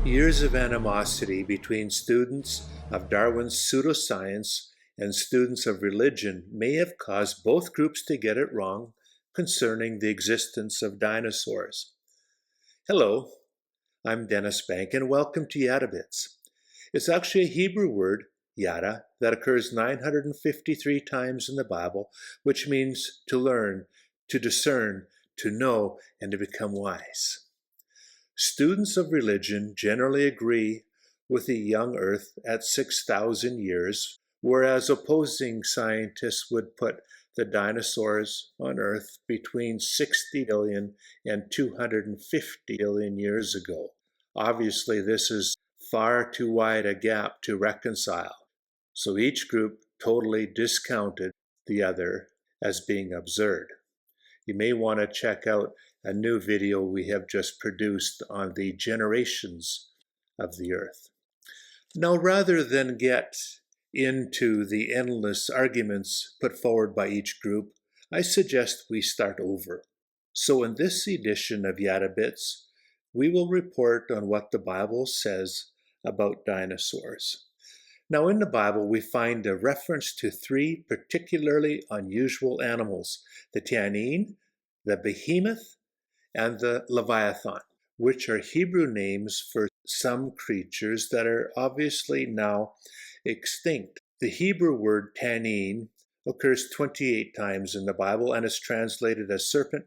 Years of animosity between students of Darwin's pseudoscience and students of religion may have caused both groups to get it wrong concerning the existence of dinosaurs. Hello, I'm Dennis Bank and welcome to Yadabits. It's actually a Hebrew word, yada, that occurs 953 times in the Bible, which means to learn, to discern, to know, and to become wise. Students of religion generally agree with the young Earth at 6,000 years, whereas opposing scientists would put the dinosaurs on Earth between 60 billion and 250 billion years ago. Obviously, this is far too wide a gap to reconcile, so each group totally discounted the other as being absurd. You may want to check out a new video we have just produced on the generations of the Earth. Now, rather than get into the endless arguments put forward by each group, I suggest we start over. So in this edition of Yadabits, we will report on what the Bible says about dinosaurs. Now, in the Bible, we find a reference to three particularly unusual animals: the Tannin, the Behemoth, and the Leviathan, which are Hebrew names for some creatures that are obviously now extinct. The Hebrew word Tannin occurs 28 times in the Bible and is translated as serpent,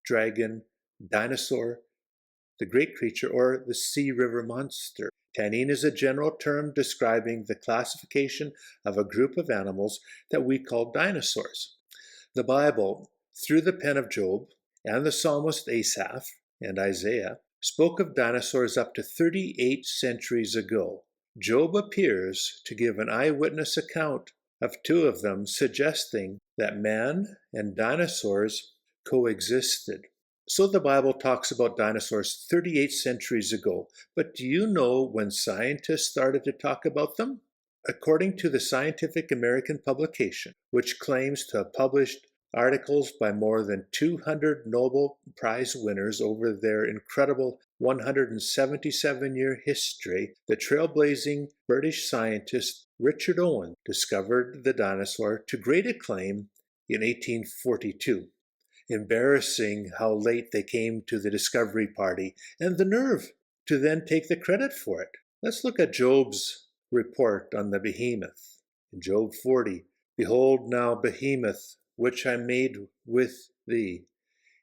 dragon, dinosaur, the great creature, or the sea river monster. Tannin is a general term describing the classification of a group of animals that we call dinosaurs. The Bible, through the pen of Job and the psalmist Asaph and Isaiah, spoke of dinosaurs up to 38 centuries ago. Job appears to give an eyewitness account of two of them, suggesting that man and dinosaurs coexisted. So the Bible talks about dinosaurs 38 centuries ago, but do you know when scientists started to talk about them? According to the Scientific American publication, which claims to have published articles by more than 200 Nobel Prize winners over their incredible 177-year history, the trailblazing British scientist Richard Owen discovered the dinosaur to great acclaim in 1842. Embarrassing how late they came to the discovery party and the nerve to then take the credit for it. Let's look at Job's report on the behemoth. In Job 40, "Behold now Behemoth, which I made with thee.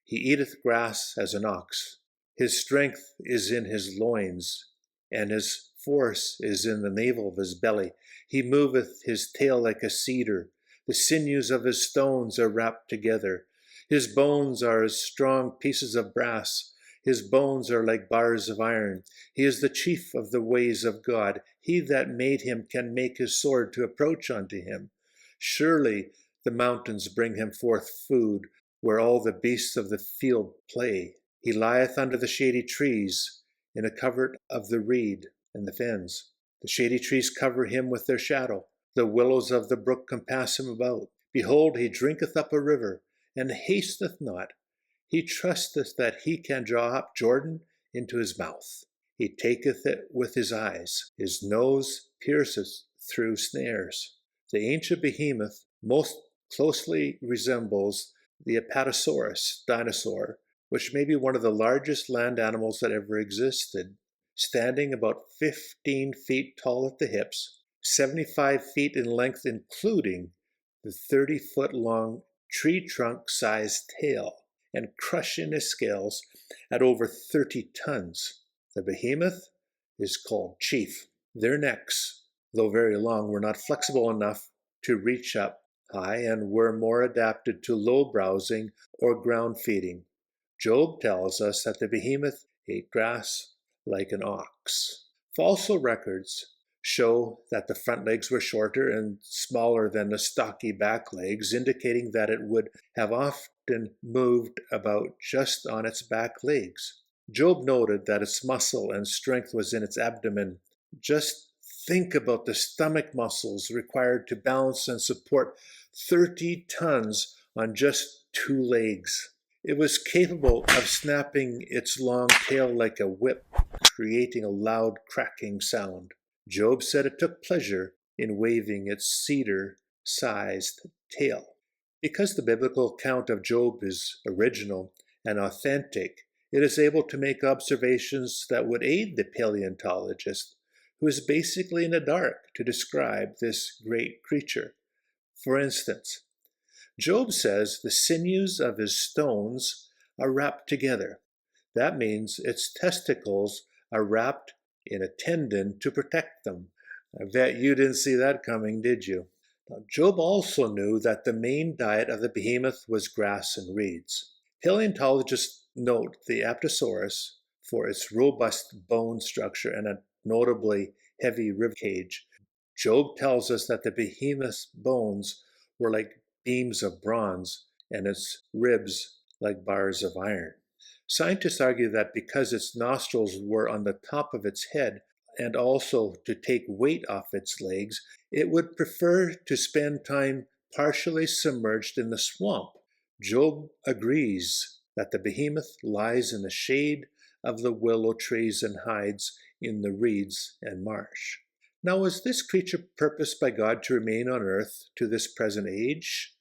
He eateth grass as an ox. His strength is in his loins, and his force is in the navel of his belly. He moveth his tail like a cedar. The sinews of his stones are wrapped together. His bones are as strong pieces of brass. His bones are like bars of iron. He is the chief of the ways of God. He that made him can make his sword to approach unto him. Surely the mountains bring him forth food, where all the beasts of the field play. He lieth under the shady trees, in a covert of the reed and the fens. The shady trees cover him with their shadow. The willows of the brook compass him about. Behold, he drinketh up a river, and hasteth not. He trusteth that he can draw up Jordan into his mouth. He taketh it with his eyes. His nose pierceth through snares." The ancient behemoth most closely resembles the Apatosaurus dinosaur, which may be one of the largest land animals that ever existed, standing about 15 feet tall at the hips, 75 feet in length, including the 30-foot-long tree trunk-sized tail, and crushing his scales at over 30 tons. The behemoth is called chief. Their necks, though very long, were not flexible enough to reach up high and were more adapted to low browsing or ground feeding. Job tells us that the behemoth ate grass like an ox. Fossil records show that the front legs were shorter and smaller than the stocky back legs, indicating that it would have often moved about just on its back legs. Job noted that its muscle and strength was in its abdomen. Just think about the stomach muscles required to balance and support 30 tons on just 2 legs. It was capable of snapping its long tail like a whip creating a loud cracking sound. Job said it took pleasure in waving its cedar-sized tail. Because the biblical account of Job is original and authentic, it is able to make observations that would aid the paleontologist, who is basically in the dark to describe this great creature. For instance, Job says the sinews of his stones are wrapped together. That means its testicles are wrapped in a tendon to protect them. I bet you didn't see that coming, did you? Now, Job also knew that the main diet of the behemoth was grass and reeds. Paleontologists note the Apatosaurus for its robust bone structure and a notably heavy rib cage. Job tells us that the behemoth's bones were like beams of bronze and its ribs like bars of iron. Scientists argue that because its nostrils were on the top of its head and also to take weight off its legs, it would prefer to spend time partially submerged in the swamp. Job agrees that the behemoth lies in the shade of the willow trees and hides in the reeds and marsh. Now, was this creature purposed by God to remain on earth to this present age,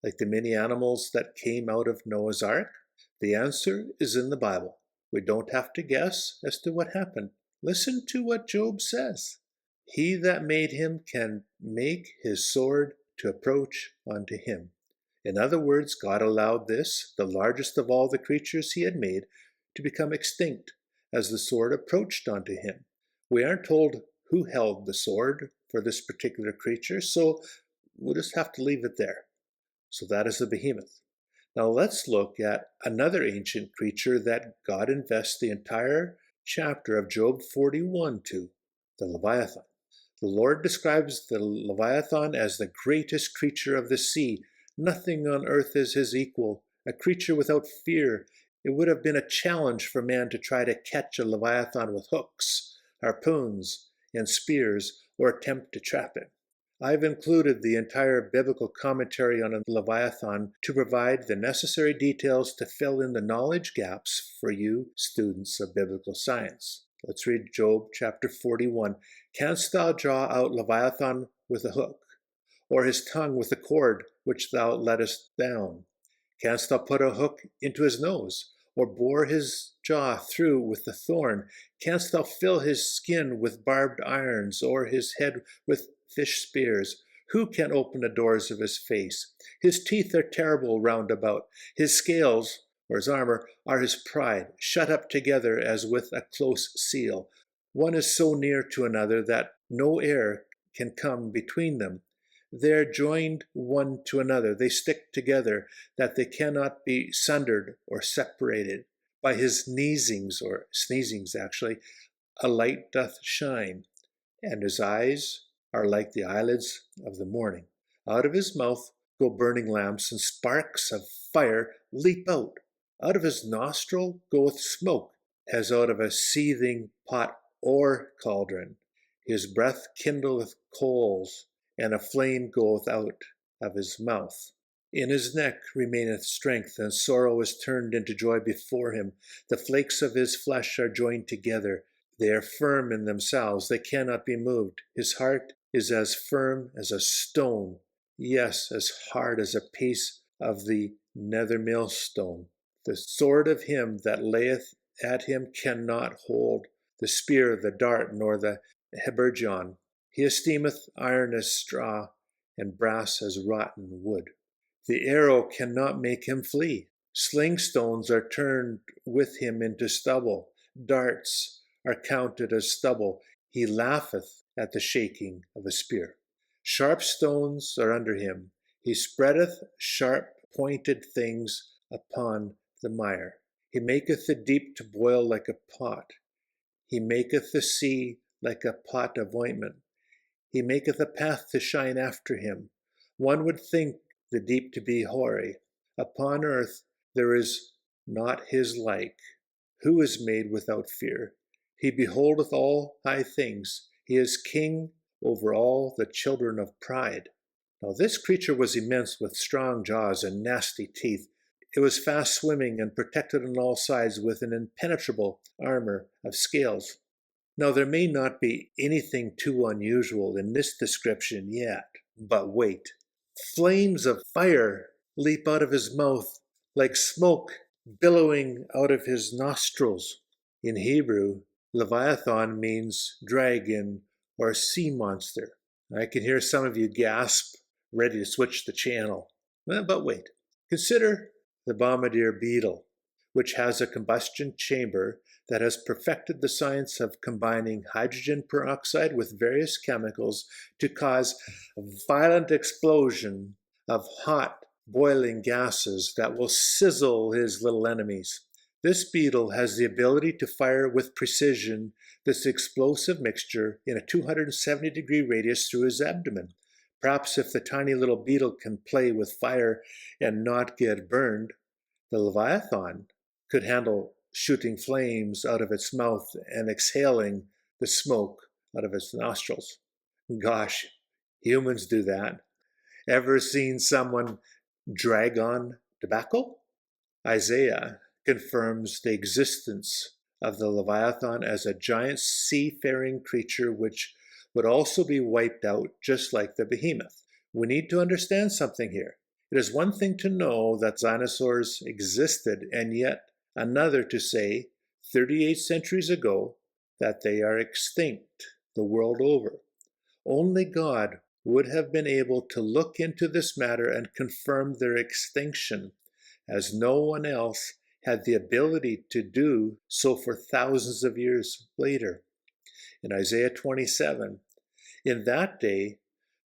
like the many animals that came out of Noah's Ark? The answer is in the Bible. We don't have to guess as to what happened. Listen to what Job says. He that made him can make his sword to approach unto him. In other words, God allowed this, the largest of all the creatures he had made, to become extinct as the sword approached unto him. We aren't told who held the sword for this particular creature, so we'll just have to leave it there. So that is the behemoth. Now let's look at another ancient creature that God invests the entire chapter of Job 41 to, the Leviathan. The Lord describes the Leviathan as the greatest creature of the sea. Nothing on earth is his equal, a creature without fear. It would have been a challenge for man to try to catch a Leviathan with hooks, harpoons, and spears, or attempt to trap it. I've included the entire biblical commentary on Leviathan to provide the necessary details to fill in the knowledge gaps for you students of biblical science. Let's read Job chapter 41. Canst thou draw out Leviathan with a hook, or his tongue with a cord which thou lettest down? Canst thou put a hook into his nose, or bore his jaw through with a thorn? Canst thou fill his skin with barbed irons, or his head with fish spears? Who can open the doors of his face? His teeth are terrible round about. His scales, or his armor, are his pride, shut up together as with a close seal. One is so near to another that no air can come between them. They are joined one to another. They stick together, that they cannot be sundered or separated. By his sneezings, a light doth shine, and his eyes are like the eyelids of the morning. Out of his mouth go burning lamps, and sparks of fire leap out. Out of his nostril goeth smoke, as out of a seething pot or cauldron. His breath kindleth coals, and a flame goeth out of his mouth. In his neck remaineth strength, and sorrow is turned into joy before him. The flakes of his flesh are joined together. They are firm in themselves, they cannot be moved. His heart is as firm as a stone, yes, as hard as a piece of the nether millstone. The sword of him that layeth at him cannot hold the spear, the dart, nor the habergeon. He esteemeth iron as straw, and brass as rotten wood. The arrow cannot make him flee. Sling stones are turned with him into stubble. Darts are counted as stubble. He laugheth at the shaking of a spear. Sharp stones are under him. He spreadeth sharp pointed things upon the mire. He maketh the deep to boil like a pot. He maketh the sea like a pot of ointment. He maketh a path to shine after him. One would think the deep to be hoary. Upon earth there is not his like. Who is made without fear? He beholdeth all high things. He is king over all the children of pride. Now this creature was immense, with strong jaws and nasty teeth. It was fast swimming and protected on all sides with an impenetrable armor of scales. Now, there may not be anything too unusual in this description yet, but wait. Flames of fire leap out of his mouth like smoke billowing out of his nostrils. In Hebrew, Leviathan means dragon or sea monster. I can hear some of you gasp, ready to switch the channel. But wait. Consider the bombardier beetle, which has a combustion chamber that has perfected the science of combining hydrogen peroxide with various chemicals to cause a violent explosion of hot, boiling gases that will sizzle his little enemies. This beetle has the ability to fire with precision this explosive mixture in a 270-degree radius through his abdomen. Perhaps if the tiny little beetle can play with fire and not get burned, the Leviathan could handle shooting flames out of its mouth and exhaling the smoke out of its nostrils. Gosh, humans do that. Ever seen someone drag on tobacco? Isaiah confirms the existence of the Leviathan as a giant seafaring creature which would also be wiped out just like the behemoth. We need to understand something here. It is one thing to know that dinosaurs existed, and yet another to say, 38 centuries ago, that they are extinct the world over. Only God would have been able to look into this matter and confirm their extinction, as no one else had the ability to do so for thousands of years later. In Isaiah 27, in that day,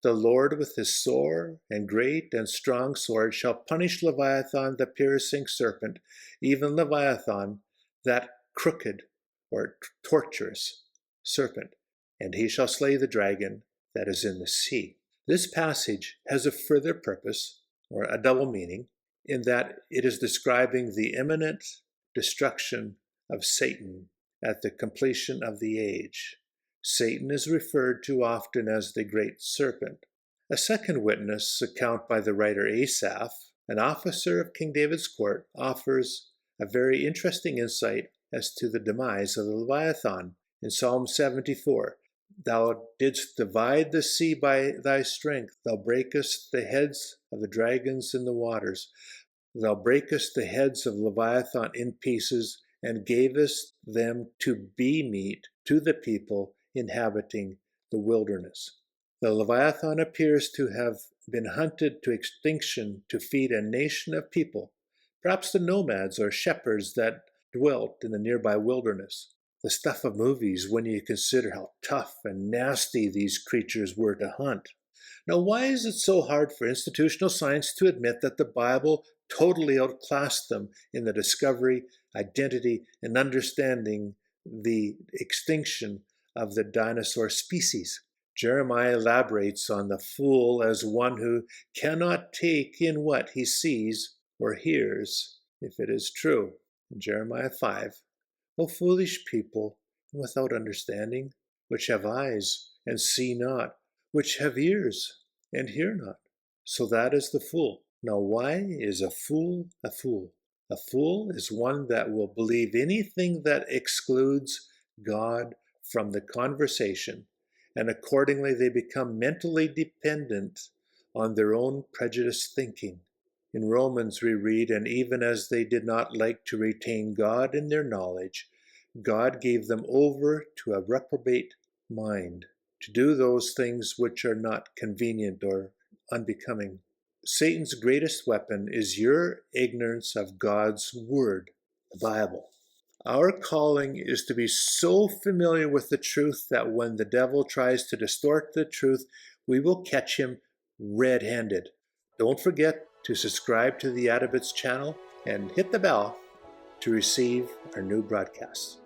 the Lord with his sore and great and strong sword shall punish Leviathan the piercing serpent, even Leviathan, that crooked or torturous serpent, and he shall slay the dragon that is in the sea. This passage has a further purpose, or a double meaning, in that it is describing the imminent destruction of Satan at the completion of the age. Satan is referred to often as the great serpent. A second witness account by the writer Asaph, an officer of King David's court, offers a very interesting insight as to the demise of the Leviathan. In Psalm 74, "Thou didst divide the sea by thy strength. Thou breakest the heads of the dragons in the waters. Thou breakest the heads of Leviathan in pieces, and gavest them to be meat to the people inhabiting the wilderness." The Leviathan appears to have been hunted to extinction to feed a nation of people, perhaps the nomads or shepherds that dwelt in the nearby wilderness. The stuff of movies when you consider how tough and nasty these creatures were to hunt. Now, why is it so hard for institutional science to admit that the Bible totally outclassed them in the discovery, identity, and understanding the extinction of the dinosaur species? Jeremiah elaborates on the fool as one who cannot take in what he sees or hears, if it is true. In Jeremiah 5, "O foolish people, and without understanding, which have eyes and see not, which have ears and hear not. So that is the fool." Now, why is a fool a fool? A fool is one that will believe anything that excludes God from the conversation, and accordingly they become mentally dependent on their own prejudiced thinking. In Romans we read, "And even as they did not like to retain God in their knowledge, God gave them over to a reprobate mind, to do those things which are not convenient or unbecoming." Satan's greatest weapon is your ignorance of God's Word, the Bible. Our calling is to be so familiar with the truth that when the devil tries to distort the truth, we will catch him red-handed. Don't forget to subscribe to the Adabits channel and hit the bell to receive our new broadcasts.